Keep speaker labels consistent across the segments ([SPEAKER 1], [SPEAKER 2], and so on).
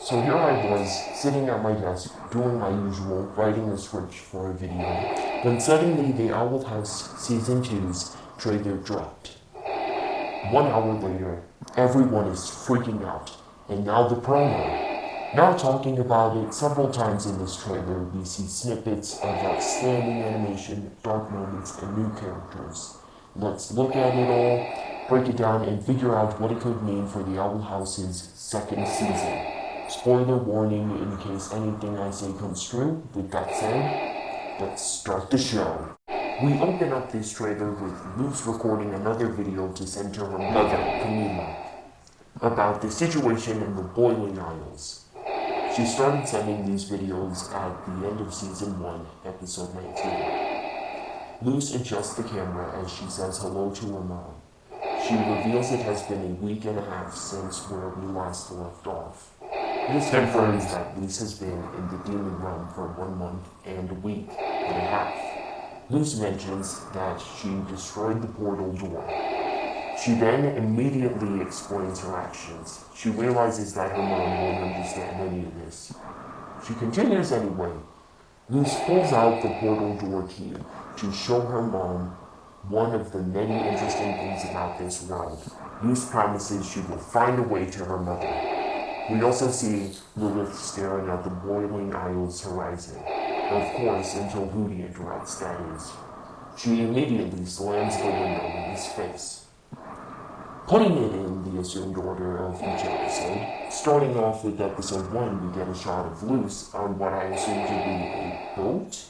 [SPEAKER 1] So here I was, sitting at my desk, doing my usual, writing a script for a video, when suddenly the Owl House Season 2's trailer dropped. 1 hour later, everyone is freaking out, and now the promo. Now talking about it several times in this trailer, we see snippets of outstanding animation, dark moments, and new characters. Let's look at it all, break it down, and figure out what it could mean for the Owl House's second season. Spoiler warning in case anything I say comes true. With that said, let's start the show. We open up this trailer with Luz recording another video to send to her mother, Camila, about the situation in the Boiling Isles. She started sending these videos at the end of Season 1, Episode 19. Luz adjusts the camera as she says hello to her mom. She reveals it has been a week and a half since where we last left off. This confirms that Luz has been in the demon realm for 1 month and a week and a half. Luz mentions that she destroyed the portal door. She then immediately explains her actions. She realizes that her mom won't understand any of this. She continues anyway. Luz pulls out the portal door key to show her mom one of the many interesting things about this world. Luz promises she will find a way to her mother. We also see Lilith staring at the Boiling Isles horizon. Of course, until Hooty interrupts, that is. She immediately slams the window in his face. Putting it in the assumed order of each episode, starting off with episode 1, we get a shot of Luz on what I assume to be a boat,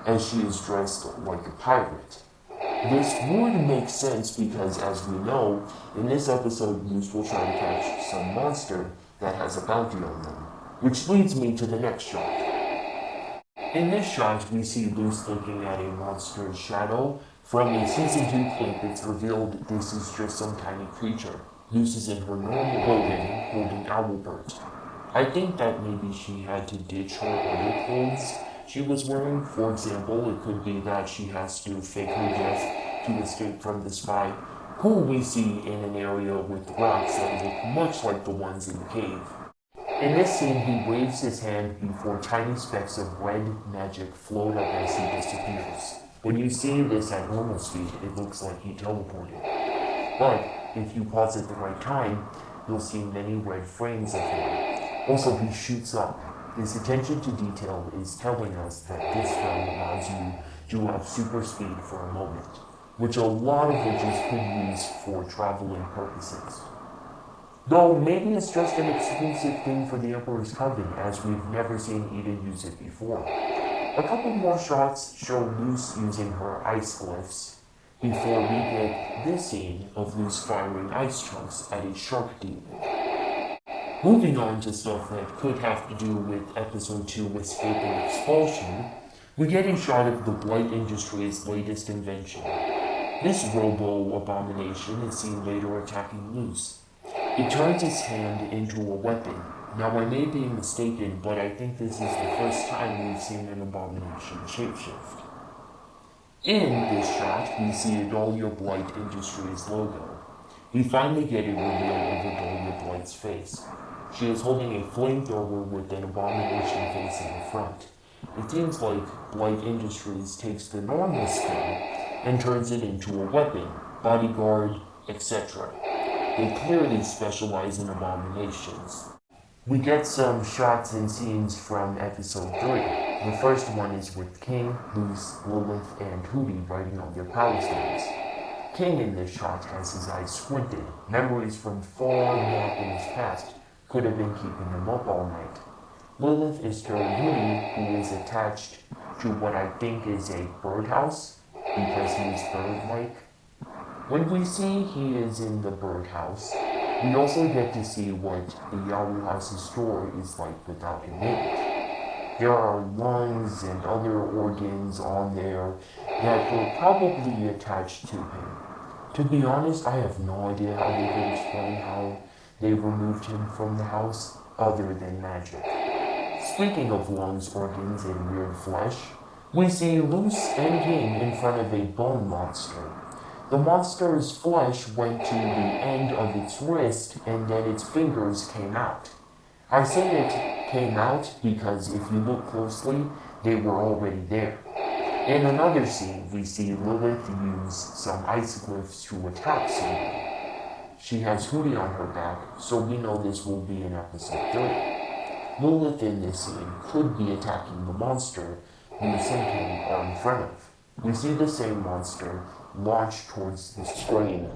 [SPEAKER 1] as she is dressed like a pirate. This would make sense because, as we know, in this episode Luz will try to catch some monster that has a bounty on them, which leads me to the next shot. In this shot, we see Luz looking at a monster's shadow. From a Season 2 clip, it's revealed this is just some tiny creature. Luz is in her normal clothing, holding Owlbert. I think that maybe she had to ditch her other clothes she was wearing. For example, it could be that she has to fake her death to escape from the spy, who we see in an area with rocks that look much like the ones in the cave. In this scene, he waves his hand before tiny specks of red magic float up as he disappears. When you see this at normal speed, it looks like he teleported. But if you pause at the right time, you'll see many red frames of him. Also, he shoots up. His attention to detail is telling us that this film allows you to have super speed for a moment, which a lot of witches could use for traveling purposes. Though maybe it's just an exclusive thing for the Emperor's Coven, as we've never seen Eda use it before. A couple more shots show Luz using her ice glyphs, before we get this scene of Luz firing ice chunks at a shark demon. Moving on to stuff that could have to do with Episode 2 Escaping Expulsion, we get a shot of the Blight Industries' latest invention. This robo-abomination is seen later attacking Luz. It turns its hand into a weapon. Now, I may be mistaken, but I think this is the first time we've seen an abomination shapeshift. In this shot, we see a Dahlia Blight Industries logo. We finally get a reveal of Dahlia Blight's face. She is holding a flamethrower with an abomination face in the front. It seems like Blight Industries takes the normal skin and turns it into a weapon, bodyguard, etc. They clearly specialize in abominations. We get some shots and scenes from Episode 3. The first one is with King, Luz, Lilith, and Hooty riding on their power stones. King in this shot has his eyes squinted. Memories from far back in his past could have been keeping him up all night. Lilith is carrying Hooty, who is attached to what I think is a birdhouse, because he is bird-like. When we see he is in the birdhouse, we also get to see what the Owl House's door is like without him in it. There are lungs and other organs on there that were probably attached to him. To be honest, I have no idea how they could explain how they removed him from the house other than magic. Speaking of lungs, organs, and weird flesh, we see Luz and King in front of a bone monster. The monster's flesh went to the end of its wrist and then its fingers came out. I say it came out because if you look closely, they were already there. In another scene, we see Lilith use some ice-glyphs to attack someone. She has Hootie on her back, so we know this will be in episode 3. Lilith in this scene could be attacking the monster Liu Xingping are in front of. We see the same monster launch towards the screen.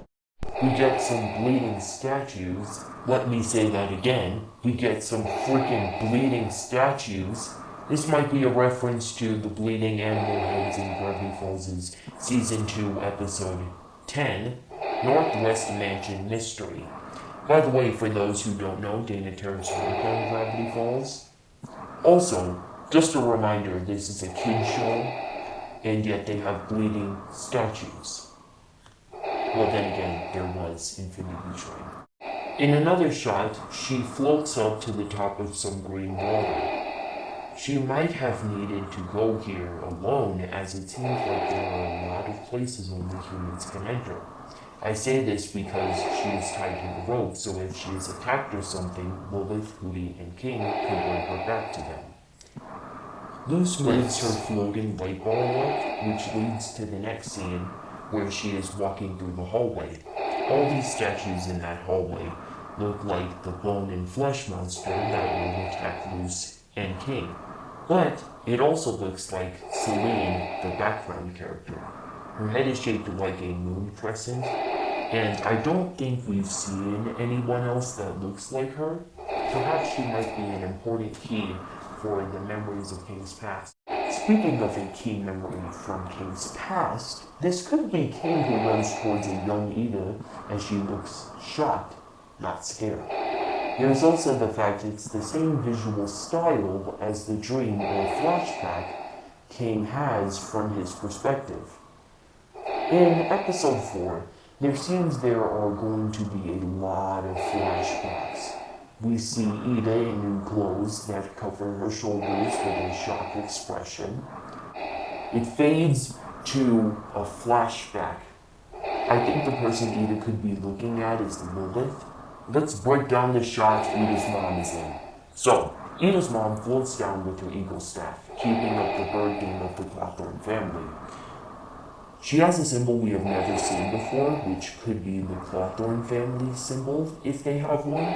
[SPEAKER 1] We get some bleeding statues. Let me say that again. We get some freaking bleeding statues. This might be a reference to the bleeding animal heads in Gravity Falls' Season 2, Episode 10, Northwest Mansion Mystery. By the way, for those who don't know, Dana Terrace worked on Gravity Falls. Also, just a reminder, this is a kid show, and yet they have bleeding statues. Well, then again, there was Infinity Train. In another shot, she floats up to the top of some green water. She might have needed to go here alone, as it seems like there are a lot of places only humans can enter. I say this because she is tied to the rope, so if she is attacked or something, Lilith, Hootie, and King could bring her back to them. Luce moves her floating light ball up, which leads to the next scene, where she is walking through the hallway. All these statues in that hallway look like the bone and flesh monster that will attack Luce and King. But it also looks like Celine, the background character. Her head is shaped like a moon crescent, and I don't think we've seen anyone else that looks like her. Perhaps she might be an important key for the memories of King's past. Speaking of a key memory from King's past, this could be King who runs towards a young Eda as she looks shocked, not scared. There's also the fact it's the same visual style as the dream or flashback King has from his perspective. In episode 4, there seems there are going to be a lot of flashbacks. We see Eda in new clothes that cover her shoulders with a shocked expression. It fades to a flashback. I think the person Eda could be looking at is Lilith. Let's break down the shot Eda's mom is in. So, Eda's mom floats down with her eagle staff, keeping up the bird game of the Clawthorne family. She has a symbol we have never seen before, which could be the Clawthorne family symbol, if they have one.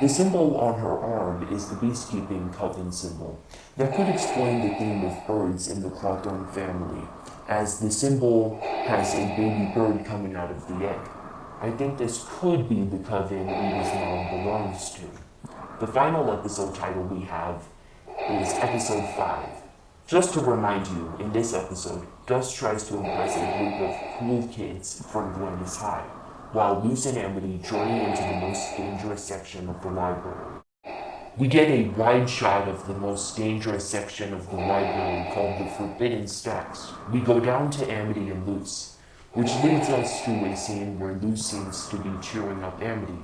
[SPEAKER 1] The symbol on her arm is the Beastkeeping Coven symbol. That could explain the theme of birds in the Clawthorne family, as the symbol has a baby bird coming out of the egg. I think this could be the coven Eda's mom belongs to. The final episode title we have is Episode 5. Just to remind you, in this episode, Gus tries to impress a group of cool kids from Glandis High, while Luce and Amity journey into the most dangerous section of the library. We get a wide shot of the most dangerous section of the library called the Forbidden Stacks. We go down to Amity and Luce, which leads us to a scene where Luce seems to be cheering up Amity.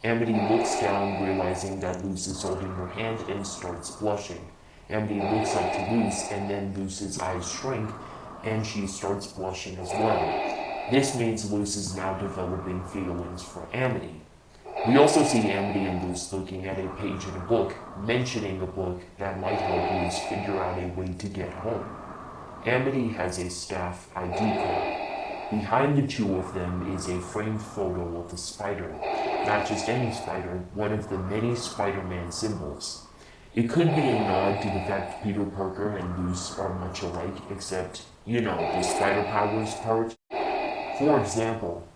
[SPEAKER 1] Amity looks down, realizing that Luce is holding her hand, and starts blushing. Amity looks up to Luce, and then Luce's eyes shrink, and she starts blushing as well. This means Luce is now developing feelings for Amity. We also see Amity and Luce looking at a page in a book, mentioning a book that might help Luce figure out a way to get home. Amity has a staff ID card. Behind the two of them is a framed photo of a spider. Not just any spider, one of the many Spider-Man symbols. It could be a nod to the fact Peter Parker and Luce are much alike, except, you know, the spider powers part. For example,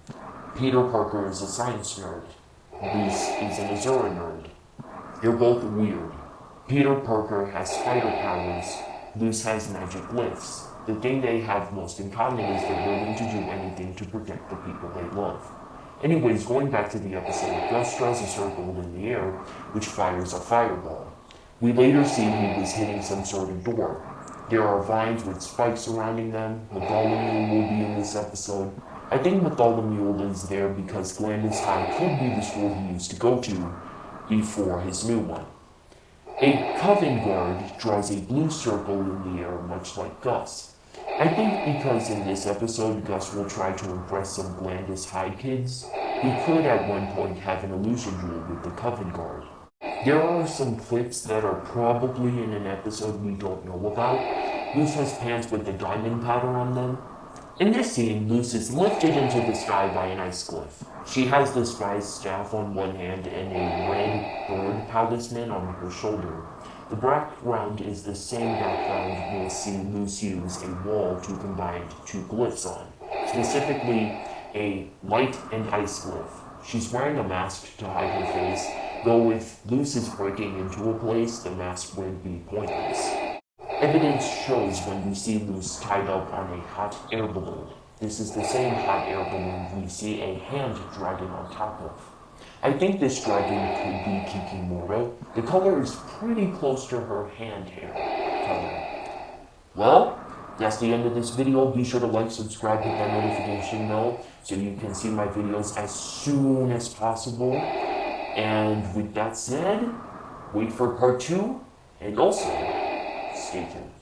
[SPEAKER 1] Peter Parker is a science nerd. Luce is an Azura nerd. They're both weird. Peter Parker has spider powers. Luce has magic glyphs. The thing they have most in common is they're willing to do anything to protect the people they love. Anyways, going back to the episode, Gus draws a circle in the air, which fires a fireball. We later see he was hitting some sort of door. There are vines with spikes surrounding them. Bartholomew will be in this episode. I think Bartholomew is there because Glandis High could be the school he used to go to before his new one. A Coven guard draws a blue circle in the air, much like Gus. I think because in this episode Gus will try to impress some Glandis High kids, he could at one point have an illusion duel with the Coven guard. There are some clips that are probably in an episode we don't know about. Luz has pants with the diamond pattern on them. In this scene, Luz is lifted into the sky by an ice cliff. She has the spy staff on one hand and a red bird talisman on her shoulder. The background is the same background we'll see Luz use a wall to combine two glyphs on, specifically a light and ice glyph. She's wearing a mask to hide her face, though if Luz is breaking into a place, the mask would be pointless. Evidence shows when you see Luz tied up on a hot air balloon. This is the same hot air balloon we see a hand dragon on top of. I think this dragon could be Kikimora. The color is pretty close to her hand hair color. Well, that's the end of this video. Be sure to like, subscribe, hit that notification bell so you can see my videos as soon as possible. And with that said, wait for part 2 and also stay tuned.